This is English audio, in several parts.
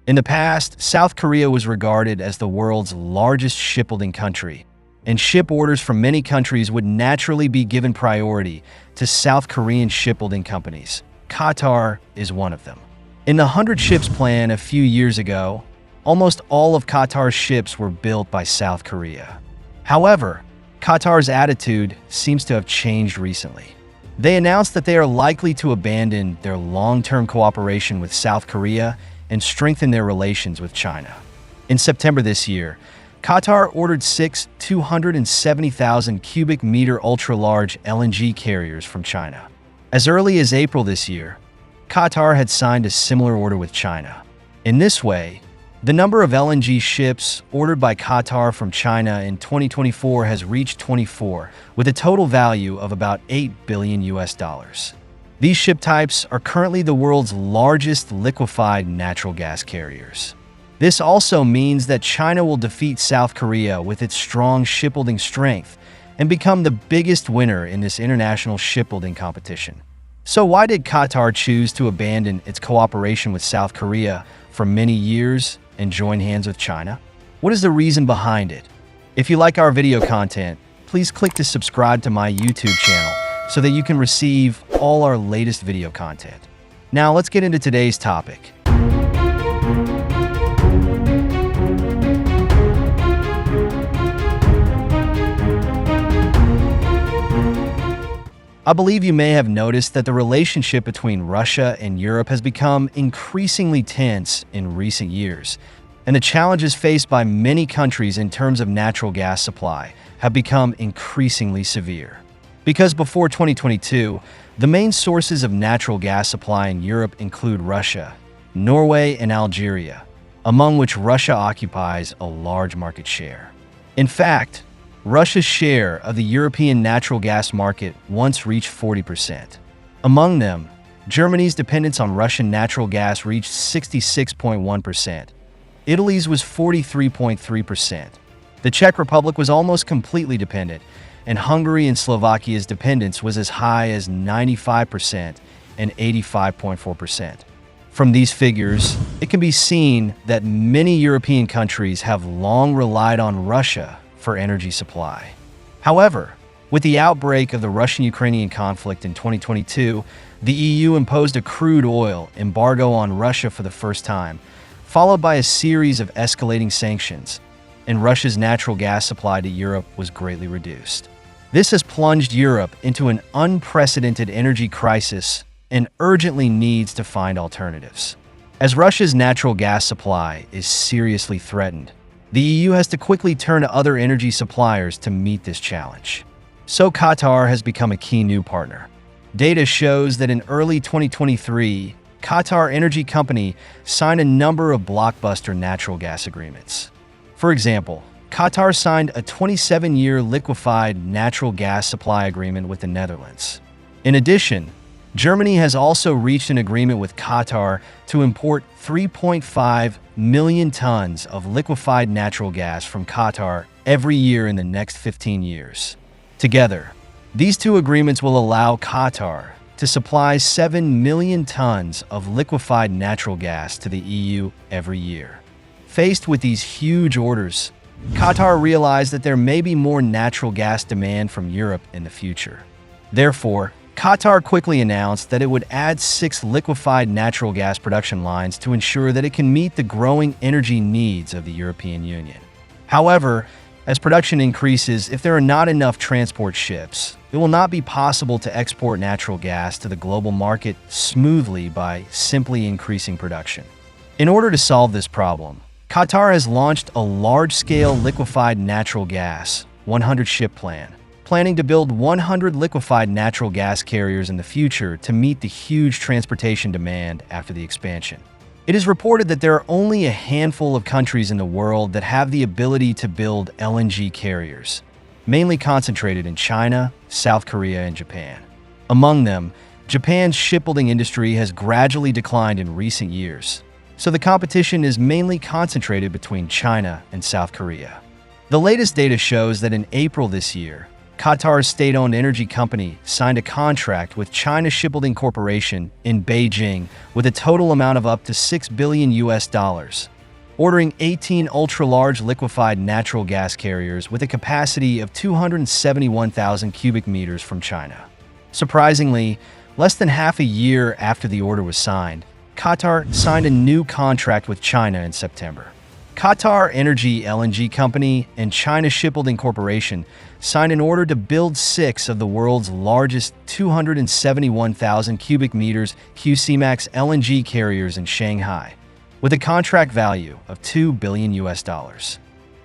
In the past, South Korea was regarded as the world's largest shipbuilding country, and ship orders from many countries would naturally be given priority to South Korean shipbuilding companies. Qatar is one of them. In the 100 ships plan a few years ago, almost all of Qatar's ships were built by South Korea. However, Qatar's attitude seems to have changed recently. They announced that they are likely to abandon their long-term cooperation with South Korea and strengthen their relations with China. In September this year, Qatar ordered 6 270,000 cubic meter ultra-large LNG carriers from China. As early as April this year, Qatar had signed a similar order with China. In this way, the number of LNG ships ordered by Qatar from China in 2024 has reached 24, with a total value of about $8 billion. These ship types are currently the world's largest liquefied natural gas carriers. This also means that China will defeat South Korea with its strong shipbuilding strength and become the biggest winner in this international shipbuilding competition. So why did Qatar choose to abandon its cooperation with South Korea for many years and join hands with China? What is the reason behind it? If you like our video content, please click to subscribe to my YouTube channel so that you can receive all our latest video content. Now let's get into today's topic. I believe you may have noticed that the relationship between Russia and Europe has become increasingly tense in recent years, and the challenges faced by many countries in terms of natural gas supply have become increasingly severe. Because before 2022, the main sources of natural gas supply in Europe include Russia, Norway, and Algeria, among which Russia occupies a large market share. In fact, Russia's share of the European natural gas market once reached 40%. Among them, Germany's dependence on Russian natural gas reached 66.1%. Italy's was 43.3%. The Czech Republic was almost completely dependent, and Hungary and Slovakia's dependence was as high as 95% and 85.4%. From these figures, it can be seen that many European countries have long relied on Russia for energy supply. However, with the outbreak of the Russian-Ukrainian conflict in 2022, the EU imposed a crude oil embargo on Russia for the first time, followed by a series of escalating sanctions, and Russia's natural gas supply to Europe was greatly reduced. This has plunged Europe into an unprecedented energy crisis and urgently needs to find alternatives. As Russia's natural gas supply is seriously threatened, the EU has to quickly turn to other energy suppliers to meet this challenge. So Qatar has become a key new partner. Data shows that in early 2023, Qatar Energy Company signed a number of blockbuster natural gas agreements. For example, Qatar signed a 27-year liquefied natural gas supply agreement with the Netherlands. In addition, Germany has also reached an agreement with Qatar to import 3.5 million tons of liquefied natural gas from Qatar every year in the next 15 years. Together, these two agreements will allow Qatar to supply 7 million tons of liquefied natural gas to the EU every year. Faced with these huge orders, Qatar realized that there may be more natural gas demand from Europe in the future. Therefore, Qatar quickly announced that it would add 6 liquefied natural gas production lines to ensure that it can meet the growing energy needs of the European Union. However, as production increases, if there are not enough transport ships, it will not be possible to export natural gas to the global market smoothly by simply increasing production. In order to solve this problem, Qatar has launched a large-scale liquefied natural gas 100 ship plan, planning to build 100 liquefied natural gas carriers in the future to meet the huge transportation demand after the expansion. It is reported that there are only a handful of countries in the world that have the ability to build LNG carriers, mainly concentrated in China, South Korea, and Japan. Among them, Japan's shipbuilding industry has gradually declined in recent years, so the competition is mainly concentrated between China and South Korea. The latest data shows that in April this year, Qatar's state-owned energy company signed a contract with China Shipbuilding Corporation in Beijing with a total amount of up to $6 billion, ordering 18 ultra-large liquefied natural gas carriers with a capacity of 271,000 cubic meters from China. Surprisingly, less than half a year after the order was signed, Qatar signed a new contract with China in September. Qatar Energy LNG Company and China Shipbuilding Corporation signed an order to build 6 of the world's largest 271,000 cubic meters QC-Max LNG carriers in Shanghai, with a contract value of $2 billion.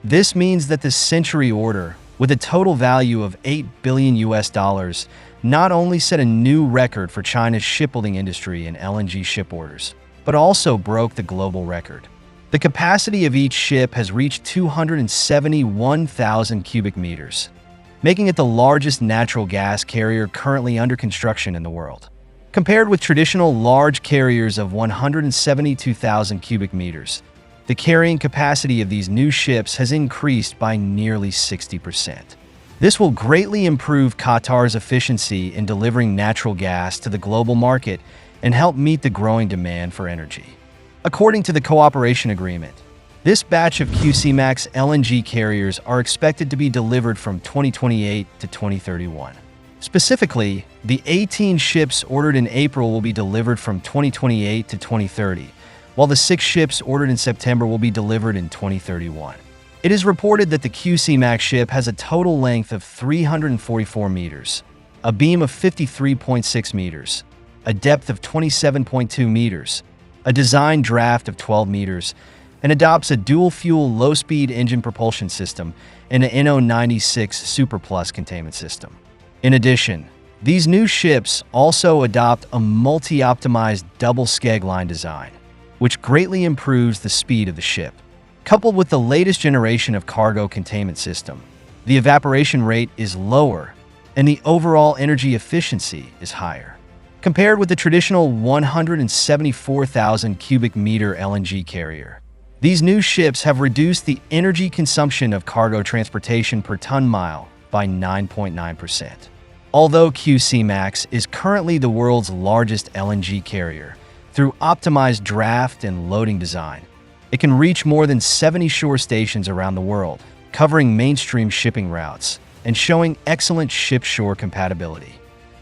This means that the Century order, with a total value of $8 billion, not only set a new record for China's shipbuilding industry in LNG ship orders, but also broke the global record. The capacity of each ship has reached 271,000 cubic meters, making it the largest natural gas carrier currently under construction in the world. Compared with traditional large carriers of 172,000 cubic meters, the carrying capacity of these new ships has increased by nearly 60%. This will greatly improve Qatar's efficiency in delivering natural gas to the global market and help meet the growing demand for energy. According to the cooperation agreement, this batch of QC-Max LNG carriers are expected to be delivered from 2028 to 2031. Specifically, the 18 ships ordered in April will be delivered from 2028 to 2030, while the 6 ships ordered in September will be delivered in 2031. It is reported that the QC-Max ship has a total length of 344 meters, a beam of 53.6 meters, a depth of 27.2 meters, a design draft of 12 meters, and adopts a dual-fuel low-speed engine propulsion system and an NO96 Super Plus containment system. In addition, these new ships also adopt a multi-optimized double skeg line design, which greatly improves the speed of the ship. Coupled with the latest generation of cargo containment system, the evaporation rate is lower and the overall energy efficiency is higher. Compared with the traditional 174,000 cubic meter LNG carrier, these new ships have reduced the energy consumption of cargo transportation per ton-mile by 9.9%. Although QC-Max is currently the world's largest LNG carrier, through optimized draft and loading design, it can reach more than 70 shore stations around the world, covering mainstream shipping routes and showing excellent ship-shore compatibility.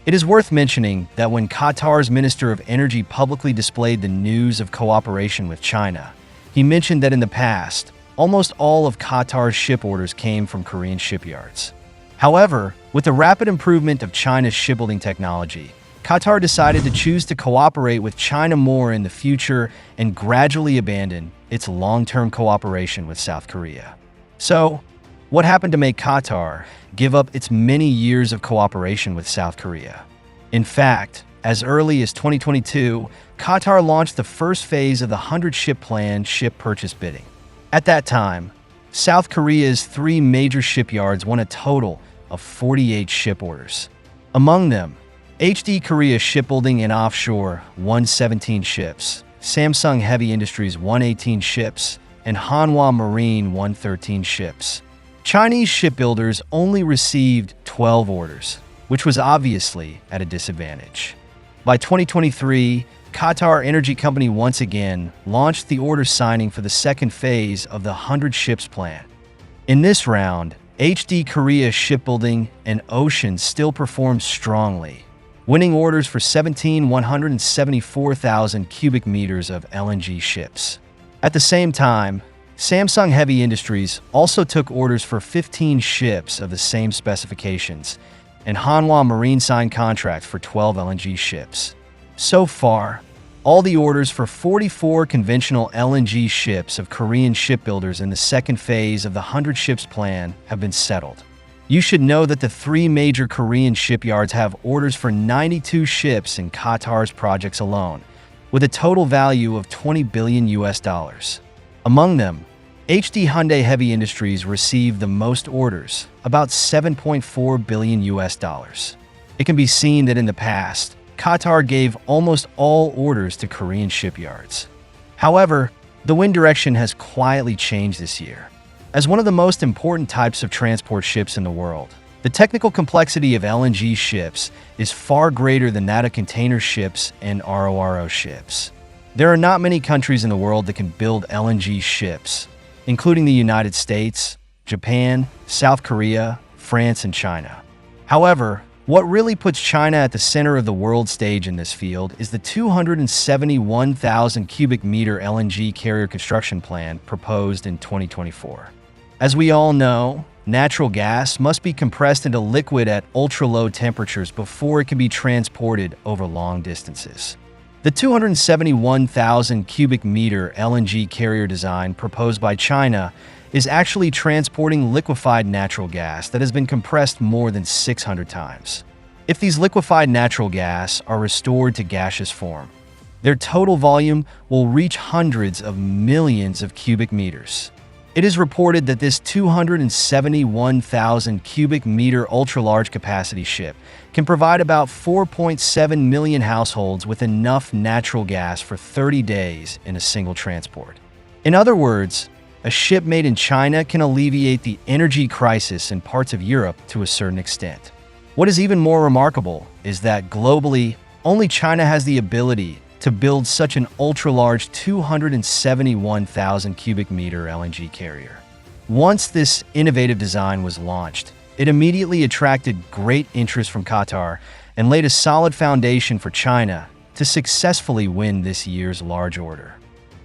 It is worth mentioning that when Qatar's Minister of Energy publicly displayed the news of cooperation with China, he mentioned that in the past, almost all of Qatar's ship orders came from Korean shipyards. However, with the rapid improvement of China's shipbuilding technology, Qatar decided to choose to cooperate with China more in the future and gradually abandon its long-term cooperation with South Korea. So, what happened to make Qatar give up its many years of cooperation with South Korea? In fact, as early as 2022, Qatar launched the first phase of the 100-ship plan ship purchase bidding. At that time, South Korea's 3 major shipyards won a total of 48 ship orders. Among them, HD Korea Shipbuilding and Offshore won 17 ships, Samsung Heavy Industries won 18 ships, and Hanwha Marine won 13 ships. Chinese shipbuilders only received 12 orders, which was obviously at a disadvantage. By 2023, Qatar Energy Company once again launched the order signing for the second phase of the 100 ships plan. In this round, HD Korea Shipbuilding and Ocean still performed strongly, winning orders for 17 174,000 cubic meters of LNG ships. At the same time, Samsung Heavy Industries also took orders for 15 ships of the same specifications, and Hanwha Marine signed contracts for 12 LNG ships. So far, all the orders for 44 conventional LNG ships of Korean shipbuilders in the second phase of the 100 ships plan have been settled. You should know that the 3 major Korean shipyards have orders for 92 ships in Qatar's projects alone, with a total value of $20 billion. Among them, HD Hyundai Heavy Industries received the most orders, about $7.4 billion. It can be seen that in the past, Qatar gave almost all orders to Korean shipyards. However, the wind direction has quietly changed this year. As one of the most important types of transport ships in the world, The technical complexity of LNG ships is far greater than that of container ships and RORO ships. There are not many countries in the world that can build LNG ships, including the United States, Japan, South Korea, France, and China. However, what really puts China at the center of the world stage in this field is the 271,000 cubic meter LNG carrier construction plan proposed in 2024. As we all know, natural gas must be compressed into liquid at ultra-low temperatures before it can be transported over long distances. The 271,000 cubic meter LNG carrier design proposed by China is actually transporting liquefied natural gas that has been compressed more than 600 times. If these liquefied natural gas are restored to gaseous form, their total volume will reach hundreds of millions of cubic meters. It is reported that this 271,000 cubic meter ultra-large capacity ship can provide about 4.7 million households with enough natural gas for 30 days in a single transport. In other words, a ship made in China can alleviate the energy crisis in parts of Europe to a certain extent. What is even more remarkable is that globally, only China has the ability to build such an ultra-large 271,000 cubic meter LNG carrier. Once this innovative design was launched, it immediately attracted great interest from Qatar and laid a solid foundation for China to successfully win this year's large order.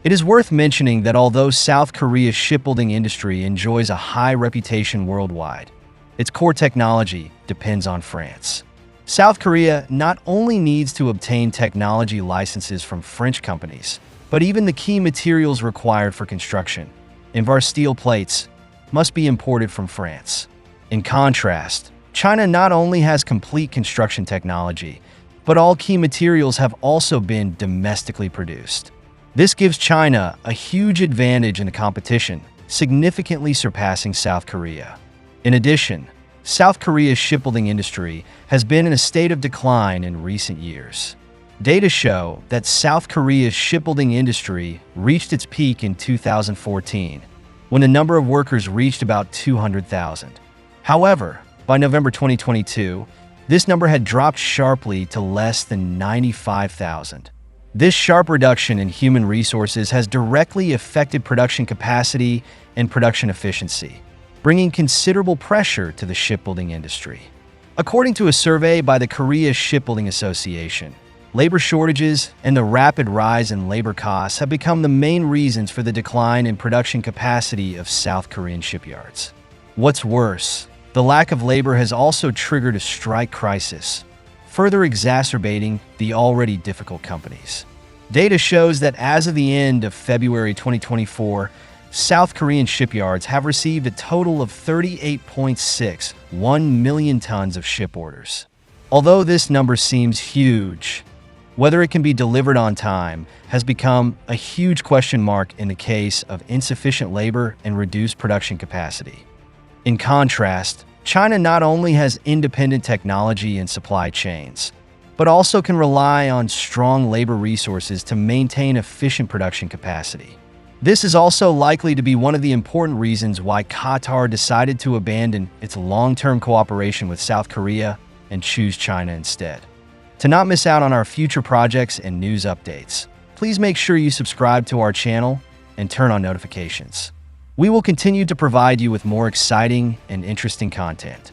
It is worth mentioning that although South Korea's shipbuilding industry enjoys a high reputation worldwide, its core technology depends on France. South Korea not only needs to obtain technology licenses from French companies, but even the key materials required for construction, Invar steel plates, must be imported from France. In contrast, China not only has complete construction technology, but all key materials have also been domestically produced. This gives China a huge advantage in the competition, significantly surpassing South Korea. In addition, South Korea's shipbuilding industry has been in a state of decline in recent years. Data show that South Korea's shipbuilding industry reached its peak in 2014, when the number of workers reached about 200,000. However, by November 2022, this number had dropped sharply to less than 95,000. This sharp reduction in human resources has directly affected production capacity and production efficiency, bringing considerable pressure to the shipbuilding industry. According to a survey by the Korea Shipbuilding Association, labor shortages and the rapid rise in labor costs have become the main reasons for the decline in production capacity of South Korean shipyards. What's worse, the lack of labor has also triggered a strike crisis, further exacerbating the already difficult companies. Data shows that as of the end of February 2024, South Korean shipyards have received a total of 38.61 million tons of ship orders. Although this number seems huge, whether it can be delivered on time has become a huge question mark in the case of insufficient labor and reduced production capacity. In contrast, China not only has independent technology and supply chains, but also can rely on strong labor resources to maintain efficient production capacity. This is also likely to be one of the important reasons why Qatar decided to abandon its long-term cooperation with South Korea and choose China instead. To not miss out on our future projects and news updates, please make sure you subscribe to our channel and turn on notifications. We will continue to provide you with more exciting and interesting content.